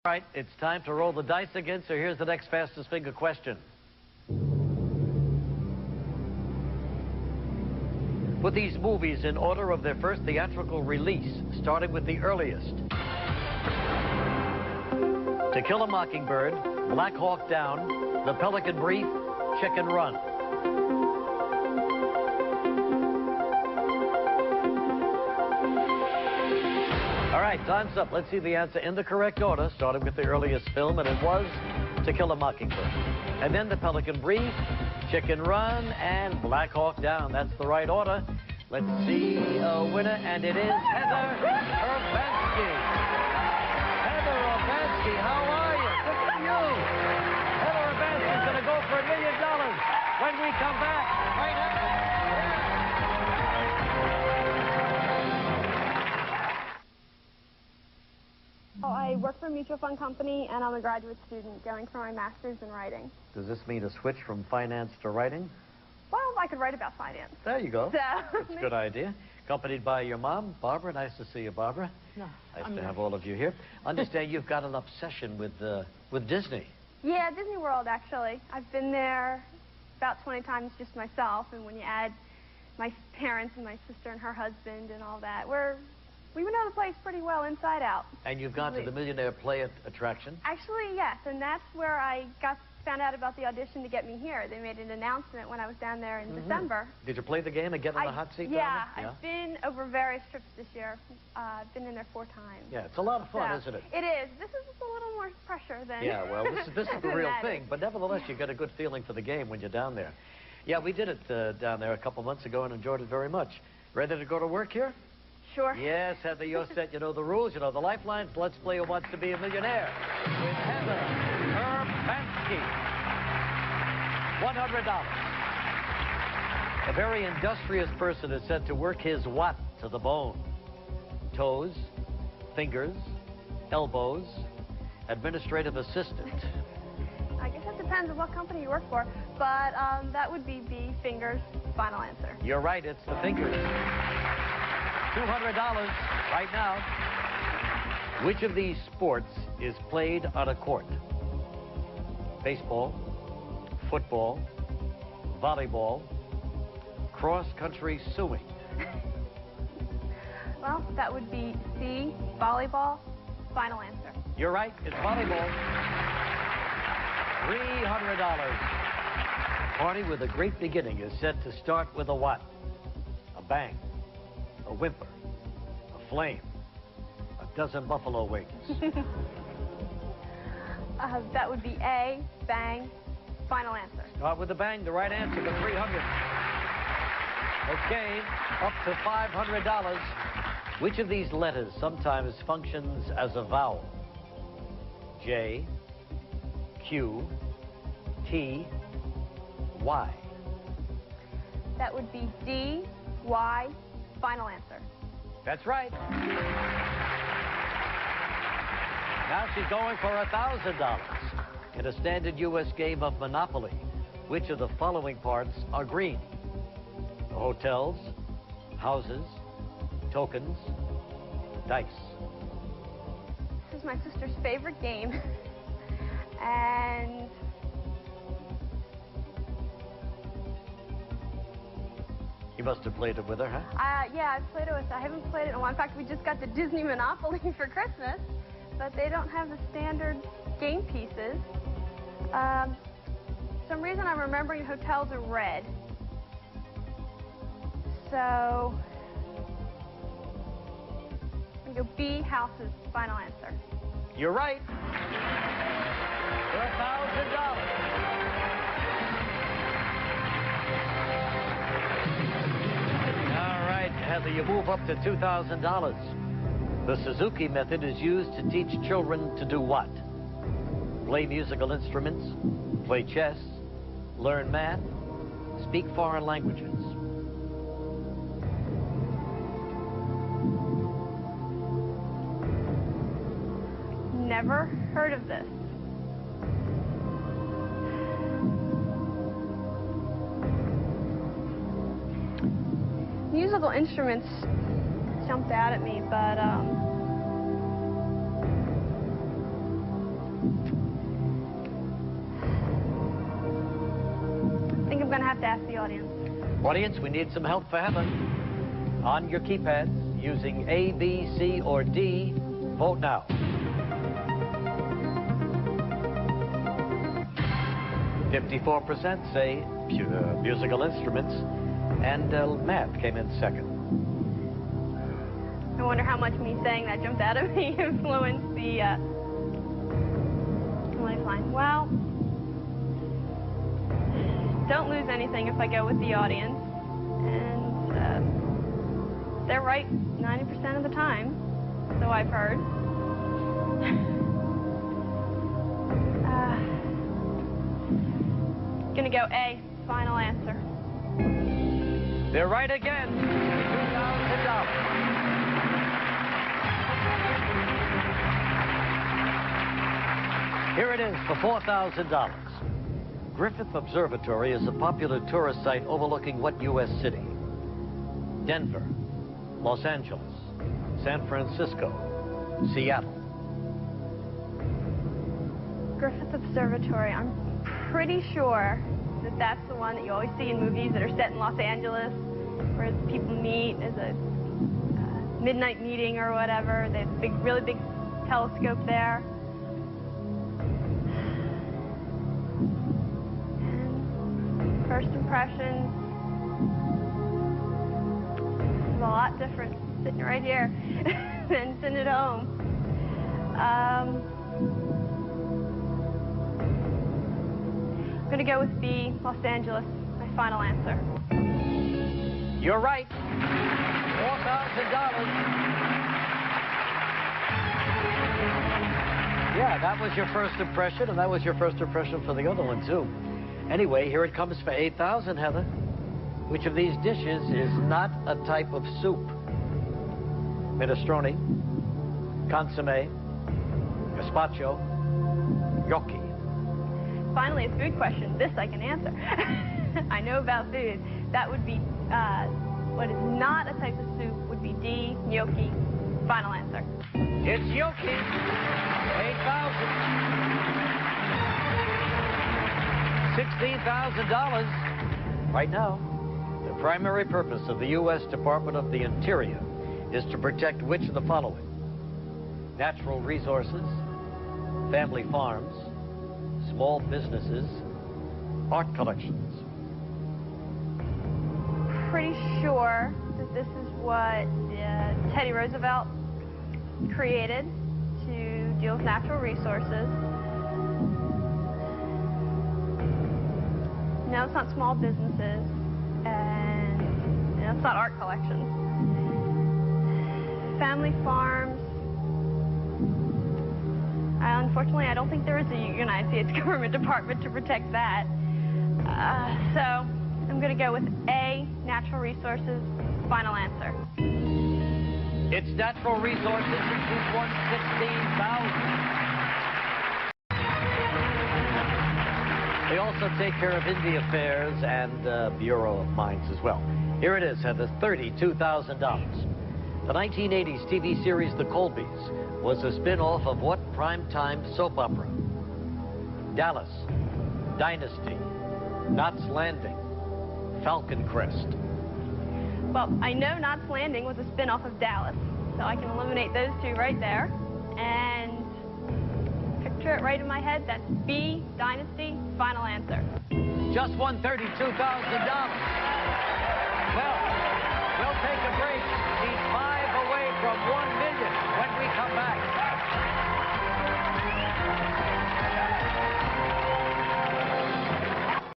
All right, it's time to roll the dice again, so here's the next fastest finger question. Put these movies in order of their first theatrical release, starting with the earliest. To Kill a Mockingbird, Black Hawk Down, The Pelican Brief, Chicken Run. All right, time's up. Let's see the answer in the correct order, starting with the earliest film, and it was To Kill a Mockingbird. And then The Pelican Brief, Chicken Run, and Black Hawk Down. That's the right order. Let's see a winner, and it is Heather Urbanski. Heather Urbanski, how are you? Good for you. Heather Urbanski is going to go for $1 million when we come back. Right now. I work for a mutual fund company, and I'm a graduate student going for my master's in writing. Does this mean a switch from finance to writing? Well, I could write about finance. There you go. So, That's a good idea. Accompanied by your mom, Barbara. Nice to see you, Barbara. No, nice to have all of you here. Understand you've got an obsession with Disney. Yeah, Disney World, actually. I've been there about 20 times just myself, and when you add my parents and my sister and her husband and all that, we know the place pretty well inside out. And you've gone to the Millionaire play attraction? Actually, yes, and that's where I found out about the audition to get me here. They made an announcement when I was down there in December. Did you play the game and get in the hot seat? Yeah, I've been over various trips this year. I've been in there 4 times. Yeah, it's a lot of fun, isn't it? It is. This is a little more pressure than... Yeah, well, this is the real thing, but nevertheless, you get a good feeling for the game when you're down there. Yeah, we did it down there a couple months ago and enjoyed it very much. Ready to go to work here? Sure. Yes, Heather, you're set. You know the rules, you know the lifelines. Let's play Who Wants to Be a Millionaire with Heather Urbanski. $100. A very industrious person is said to work his what to the bone? Toes, fingers, elbows, administrative assistant. I guess it depends on what company you work for, but that would be B, fingers, final answer. You're right, it's the fingers. $200 right now. Which of these sports is played on a court? Baseball, football, volleyball, cross-country swimming. Well, that would be C, volleyball, final answer. You're right, it's volleyball. $300. Party with a great beginning is set to start with a what? A bang, a whimper, a flame, a dozen buffalo wings. That would be A, bang, final answer. Start with a bang, the right answer, the 300. Okay, up to $500. Which of these letters sometimes functions as a vowel? J, Q, T, Y. That would be D, Y, final answer. That's right. Now she's going for $1,000. In a standard U.S. game of Monopoly, which of the following parts are green? The hotels, houses, tokens, dice. This is my sister's favorite game. And You must have played it with her, huh? yeah, I've played it with her. I haven't played it in a while. In fact, we just got the Disney Monopoly for Christmas, but they don't have the standard game pieces. For some reason, I'm remembering hotels are red. So I'm going to go B, houses, final answer. You're right. For $1,000. Heather, you move up to $2,000. The Suzuki method is used to teach children to do what? Play musical instruments, play chess, learn math, speak foreign languages. Never heard of this. Musical instruments jumped out at me, but to ask the audience. Audience, we need some help for Heather. On your keypads, using A, B, C, or D, vote now. .54% say musical instruments, and math came in second. I wonder how much me saying that jumped out of me influenced the lifeline. Well, don't lose anything if I go with the audience. And they're right 90% of the time, so I've heard. Gonna go A, final answer. They're right again. $2,000. Here it is for $4,000. Griffith Observatory is a popular tourist site overlooking what U.S. city? Denver, Los Angeles, San Francisco, Seattle. Griffith Observatory. I'm pretty sure that that's the one that you always see in movies that are set in Los Angeles, where people meet as a midnight meeting or whatever. They have a really big telescope there. And first impressions, it's a lot different sitting right here than sitting at home. I'm going to go with B, Los Angeles, my final answer. You're right. $4,000. Yeah, that was your first impression, and that was your first impression for the other one, too. Anyway, here it comes for $8,000, Heather. Which of these dishes is not a type of soup? Minestrone, consommé, gazpacho, gnocchi. Finally, a food question. This I can answer. I know about food. That would be, what is not a type of soup would be D, gnocchi. Final answer. It's gnocchi. $8,000. $16,000. Right now, the primary purpose of the U.S. Department of the Interior is to protect which of the following? Natural resources, family farms, small businesses, art collections. Pretty sure that this is what Teddy Roosevelt created to deal with natural resources. No, it's not small businesses, and it's not art collections. Family farms. Unfortunately, I don't think there is a United States government department to protect that. So I'm going to go with A, natural resources. Final answer. It's natural resources, and you've won $16,000. They also take care of Indian Affairs and Bureau of Mines as well. Here it is, Heather, $32,000. The 1980s TV series The Colbys was a spin-off of what primetime soap opera? Dallas, Dynasty, Knots Landing, Falcon Crest. Well, I know Knots Landing was a spin-off of Dallas, so I can eliminate those two right there. And picture it right in my head, that's B, Dynasty, final answer. Just won $32,000. Well,